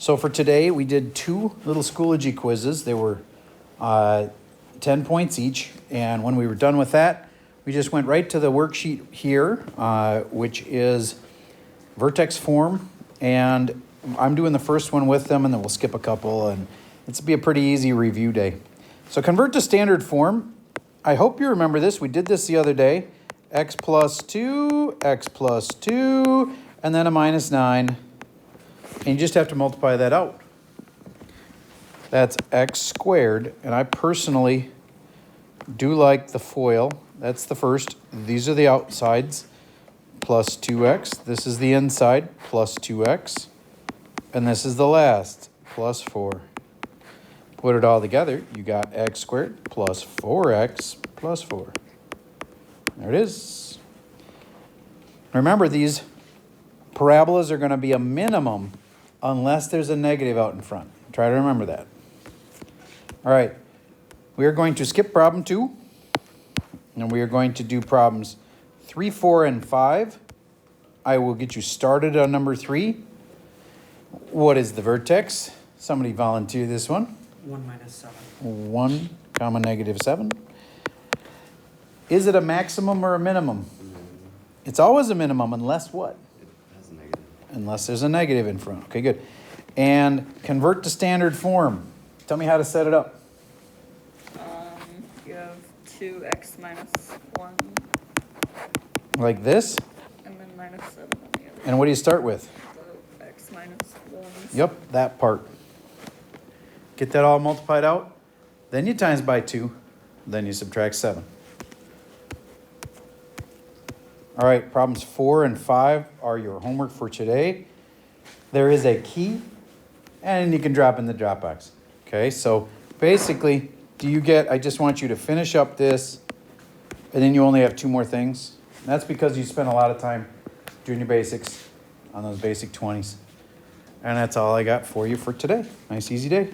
So for today, we did 2 little Schoology quizzes. They were 10 points each. And when we were done with that, we just went right to the worksheet here, which is vertex form. And I'm doing the first one with them, and then we'll skip a couple. And it's be a pretty easy review day. So convert to standard form. I hope you remember this. We did this the other day. X plus 2, and then a minus 9. And you just have to multiply that out. That's x squared. And I personally do like the FOIL. That's the first. These are the outsides. Plus 2x. This is the inside. Plus 2x. And this is the last. Plus 4. Put it all together. You got x squared plus 4x plus 4. There it is. Remember, these parabolas are going to be a minimum unless there's a negative out in front. Try to remember that. All right. We are going to skip problem 2. And we are going to do problems 3, 4, and 5. I will get you started on number 3. What is the vertex? Somebody volunteer this one. 1 minus 7. 1 comma negative 7. Is it a maximum or a minimum? It's always a minimum unless what? It has a negative. Unless there's a negative in front. Okay, good. And convert to standard form. Tell me how to set it up. You have 2x minus 1, Like this. and then minus 7 on the other. And what do you start with? So x minus 1. Yep, that part. Get that all multiplied out. Then you times by 2. Then you subtract 7. All right, problems 4 and 5 are your homework for today. There is a key, and you can drop in the Dropbox. Okay, so basically, I just want you to finish up this, and then you only have 2 more things. And that's because you spent a lot of time doing your basics on those basic 20s. And that's all I got for you for today. Nice, easy day.